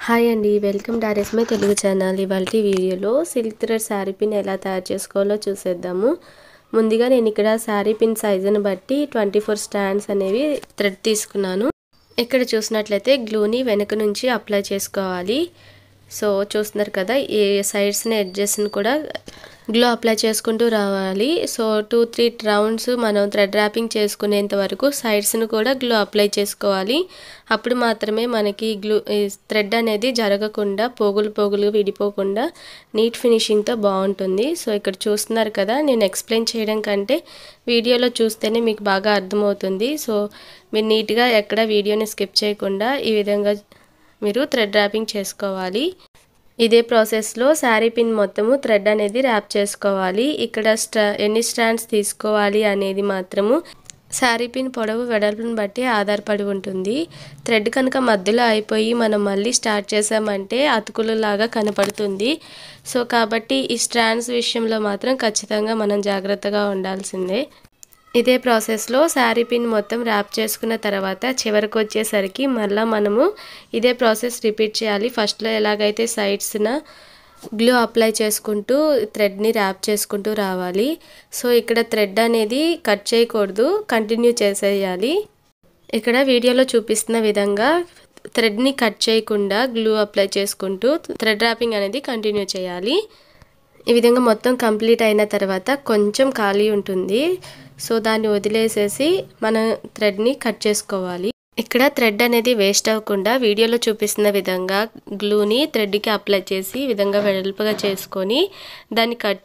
Hi అండి, welcome to ఆర్ఎస్మై Telugu channel. ఇవాల్టి వీడియోలో సిల్క్ థ్రెడ్ శారీ పిన్ ఎలా తయారు చేసుకోవాలో చూసేద్దాము. ముందుగా నేను ఇక్కడ శారీ పిన్ సైజుని బట్టి 24 స్టాండ్స్ అనేవి థ్రెడ్ తీసుకున్నాను. ఇక్కడ చూసినట్లయితే గ్లూని వెనక నుంచి అప్లై చేసుకోవాలి. సో చూస్తున్నారు కదా, ఈ సైడ్స్ని ఎడ్జెస్ని కూడా గ్లూ అప్లై చేసుకుంటూ రావాలి. సో 2-3 రౌండ్స్ మనం థ్రెడ్ ర్యాపింగ్ చేసుకునేంత వరకు సైడ్స్ని కూడా గ్లూ అప్లై చేసుకోవాలి. అప్పుడు మాత్రమే మనకి థ్రెడ్ అనేది జరగకుండా పోగులు విడిపోకుండా నీట్ ఫినిషింగ్తో బాగుంటుంది. సో ఇక్కడ చూస్తున్నారు కదా, నేను ఎక్స్ప్లెయిన్ చేయడం కంటే వీడియోలో చూస్తేనే మీకు బాగా అర్థమవుతుంది. సో మీరు నీట్గా ఎక్కడ వీడియోని స్కిప్ చేయకుండా ఈ విధంగా మీరు థ్రెడ్ ర్యాపింగ్ చేసుకోవాలి. ఇదే ప్రాసెస్లో శారీ పిన్ మొత్తము థ్రెడ్ అనేది ర్యాప్ చేసుకోవాలి. ఇక్కడ ఎన్ని స్టాండ్స్ తీసుకోవాలి అనేది మాత్రము శారీ పిన్ పొడవు వెడల్పుని బట్టి ఆధారపడి ఉంటుంది. థ్రెడ్ కనుక మధ్యలో అయిపోయి మనం మళ్ళీ స్టార్ట్ చేసామంటే అతుకులలాగా కనపడుతుంది. సో కాబట్టి ఈ స్టాండ్స్ విషయంలో మాత్రం ఖచ్చితంగా మనం జాగ్రత్తగా ఉండాల్సిందే. ఇదే ప్రాసెస్లో శారీ పిన్ మొత్తం ర్యాప్ చేసుకున్న తర్వాత చివరికి వచ్చేసరికి మళ్ళీ మనము ఇదే ప్రాసెస్ రిపీట్ చేయాలి. ఫస్ట్లో ఎలాగైతే సైడ్స్న గ్లూ అప్లై చేసుకుంటూ థ్రెడ్ని ర్యాప్ చేసుకుంటూ రావాలి. సో ఇక్కడ థ్రెడ్ అనేది కట్ చేయకూడదు, కంటిన్యూ చేసేయాలి. ఇక్కడ వీడియోలో చూపిస్తున్న విధంగా థ్రెడ్ని కట్ చేయకుండా గ్లూ అప్లై చేసుకుంటూ థ్రెడ్ ర్యాపింగ్ అనేది కంటిన్యూ చేయాలి. ఈ విధంగా మొత్తం కంప్లీట్ అయిన తర్వాత కొంచెం ఖాళీ ఉంటుంది. సో దాన్ని వదిలేసేసి మనం థ్రెడ్ని కట్ చేసుకోవాలి. ఇక్కడ థ్రెడ్ అనేది వేస్ట్ అవ్వకుండా వీడియోలో చూపిస్తున్న విధంగా గ్లూని థ్రెడ్కి అప్లై చేసి ఈ విధంగా వెడల్పుగా చేసుకొని దాన్ని కట్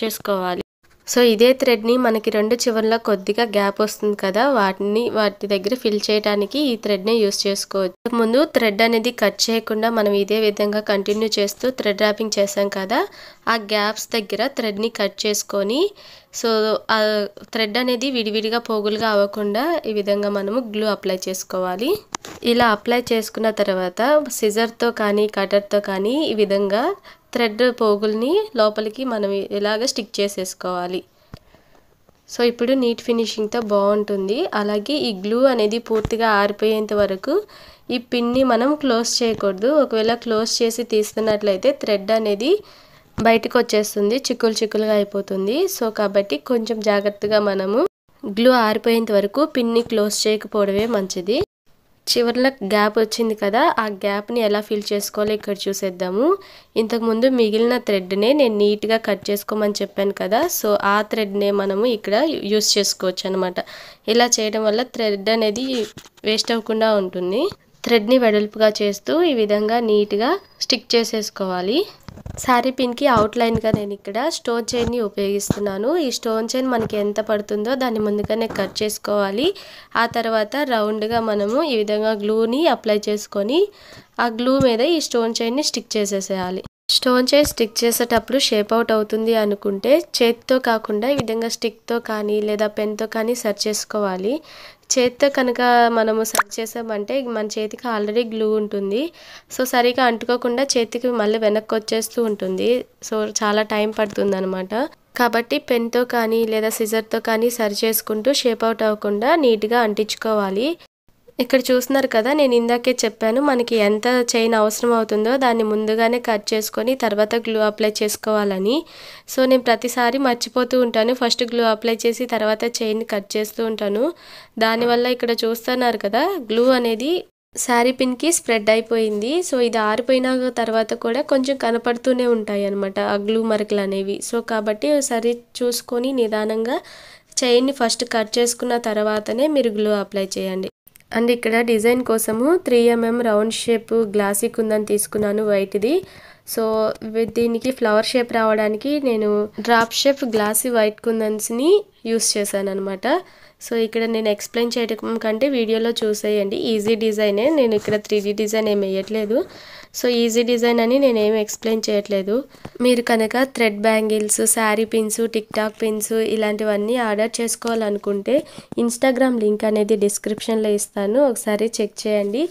చేసుకోవాలి. సో ఇదే థ్రెడ్ని మనకి రెండు చివర్ల కొద్దిగా గ్యాప్ వస్తుంది కదా, వాటి దగ్గర ఫిల్ చేయడానికి ఈ థ్రెడ్ని యూస్ చేసుకోవచ్చు. ముందు థ్రెడ్ అనేది కట్ చేయకుండా మనం ఇదే విధంగా కంటిన్యూ చేస్తూ థ్రెడ్ ర్యాపింగ్ చేసాం కదా, ఆ గ్యాప్స్ దగ్గర థ్రెడ్ని కట్ చేసుకొని సో ఆ థ్రెడ్ అనేది విడివిడిగా పోగులుగా అవ్వకుండా ఈ విధంగా మనము గ్లూ అప్లై చేసుకోవాలి. ఇలా అప్లై చేసుకున్న తర్వాత సిజర్తో కానీ కటర్తో కానీ ఈ విధంగా థ్రెడ్ పోగుల్ని లోపలికి మనం ఇలాగ స్టిక్ చేసేసుకోవాలి. సో ఇప్పుడు నీట్ ఫినిషింగ్తో బాగుంటుంది. అలాగే ఈ గ్లూ అనేది పూర్తిగా ఆరిపోయేంత వరకు ఈ పిన్ని మనం క్లోజ్ చేయకూడదు. ఒకవేళ క్లోజ్ చేసి తీస్తున్నట్లయితే థ్రెడ్ అనేది బయటకు వచ్చేస్తుంది, చిక్కులుగా అయిపోతుంది. సో కాబట్టి కొంచెం జాగ్రత్తగా మనము గ్లూ ఆరిపోయేంత వరకు పిన్ని క్లోజ్ చేయకపోవడమే మంచిది. చివర్లో గ్యాప్ వచ్చింది కదా, ఆ గ్యాప్ని ఎలా ఫిల్ చేసుకోవాలో ఇక్కడ చూసేద్దాము. ఇంతకుముందు మిగిలిన థ్రెడ్నే నేను నీట్గా కట్ చేసుకోమని చెప్పాను కదా, సో ఆ థ్రెడ్నే మనము ఇక్కడ యూస్ చేసుకోవచ్చు అనమాట. ఇలా చేయడం వల్ల థ్రెడ్ అనేది వేస్ట్ అవ్వకుండా ఉంటుంది. థ్రెడ్ని వెడల్పుగా చేస్తూ ఈ విధంగా నీట్గా స్టిక్ చేసేసుకోవాలి. శారీ పిన్కి అవుట్లైన్గా నేను ఇక్కడ స్టోన్ చైన్ని ఉపయోగిస్తున్నాను. ఈ స్టోన్ చైన్ మనకి ఎంత పడుతుందో దాన్ని ముందుగానే కట్ చేసుకోవాలి. ఆ తర్వాత రౌండ్గా మనము ఈ విధంగా గ్లూని అప్లై చేసుకొని ఆ గ్లూ మీద ఈ స్టోన్ చైన్ని స్టిక్ చేసేసేయాలి. స్టోన్ చైన్ స్టిక్ చేసేటప్పుడు షేప్ అవుట్ అవుతుంది అనుకుంటే చేతితో కాకుండా ఈ విధంగా స్టిక్తో కానీ లేదా పెన్తో కానీ సర్చ్ చేసుకోవాలి. చేతితో కనుక మనము సర్చ్ చేసామంటే మన చేతికి ఆల్రెడీ గ్లూ ఉంటుంది. సో సరిగా అంటుకోకుండా చేతికి మళ్ళీ వెనక్కి వచ్చేస్తూ ఉంటుంది. సో చాలా టైం పడుతుంది అనమాట. కాబట్టి పెన్తో కానీ లేదా సిజర్తో కానీ సర్చ్ చేసుకుంటూ షేప్ అవుట్ అవ్వకుండా నీట్గా అంటించుకోవాలి. ఇక్కడ చూస్తున్నారు కదా, నేను ఇందాకే చెప్పాను మనకి ఎంత చైన్ అవసరం అవుతుందో దాన్ని ముందుగానే కట్ చేసుకొని తర్వాత గ్లూ అప్లై చేసుకోవాలని. సో నేను ప్రతిసారి మర్చిపోతూ ఉంటాను, ఫస్ట్ గ్లూ అప్లై చేసి తర్వాత చైన్ని కట్ చేస్తూ ఉంటాను. దానివల్ల ఇక్కడ చూస్తున్నారు కదా, గ్లూ అనేది శారీ పిన్కి స్ప్రెడ్ అయిపోయింది. సో ఇది ఆరిపోయిన తర్వాత కూడా కొంచెం కనపడుతూనే ఉంటాయి అన్నమాట ఆ గ్లూ మరకలు అనేవి. సో కాబట్టి సరి చూసుకొని నిదానంగా చైన్ని ఫస్ట్ కట్ చేసుకున్న తర్వాతనే మీరు గ్లూ అప్లై చేయండి. అండ్ ఇక్కడ డిజైన్ కోసము 3mm round shape glassy kundan తీసుకున్నాను, వైట్ది. సో దీనికి ఫ్లవర్ షేప్ రావడానికి నేను డ్రాప్ షేప్ గ్లాసీ వైట్ కుందన్స్ని యూస్ చేశాను అనమాట. సో ఇక్కడ నేను ఎక్స్ప్లెయిన్ చేయడం కంటే వీడియోలో చూసేయండి. ఈజీ డిజైనే, నేను ఇక్కడ 3D డిజైన్ ఏమి వేయట్లేదు. సో ఈజీ డిజైన్ అని నేను ఏమి ఎక్స్ప్లెయిన్ చేయట్లేదు. మీరు కనుక thread bangles, sari pins, tick talk pins ఇలాంటివన్నీ ఆర్డర్ చేసుకోవాలనుకుంటే ఇన్స్టాగ్రామ్ లింక్ అనేది డిస్క్రిప్షన్లో ఇస్తాను, ఒకసారి చెక్ చేయండి.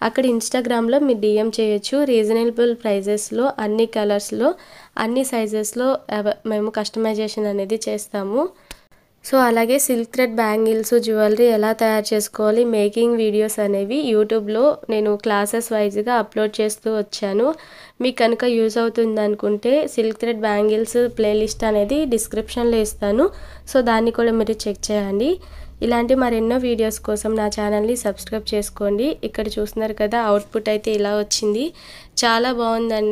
అక్కడ ఇన్స్టాగ్రామ్లో మీరు DM చేయొచ్చు. రీజనబుల్ ప్రైజెస్లో అన్ని కలర్స్లో అన్ని సైజెస్లో మేము కస్టమైజేషన్ అనేది చేస్తాము. సో అలాగే సిల్క్ థ్రెడ్ బ్యాంగిల్స్ జ్యువెలరీ ఎలా తయారు చేసుకోవాలి మేకింగ్ వీడియోస్ అనేవి యూట్యూబ్లో నేను క్లాసెస్ వైజ్గా అప్లోడ్ చేస్తూ వచ్చాను. మీకు కనుక యూజ్ అవుతుంది అనుకుంటే సిల్క్ థ్రెడ్ బ్యాంగిల్స్ ప్లేలిస్ట్ అనేది డిస్క్రిప్షన్లో ఇస్తాను. సో దాన్ని కూడా మీరు చెక్ చేయండి. ఇలాంటి మరెన్నో వీడియోస్ కోసం నా ఛానల్ని సబ్స్క్రైబ్ చేసుకోండి. ఇక్కడ చూస్తున్నారు కదా అవుట్పుట్ అయితే ఇలా వచ్చింది. చాలా బాగుందండి.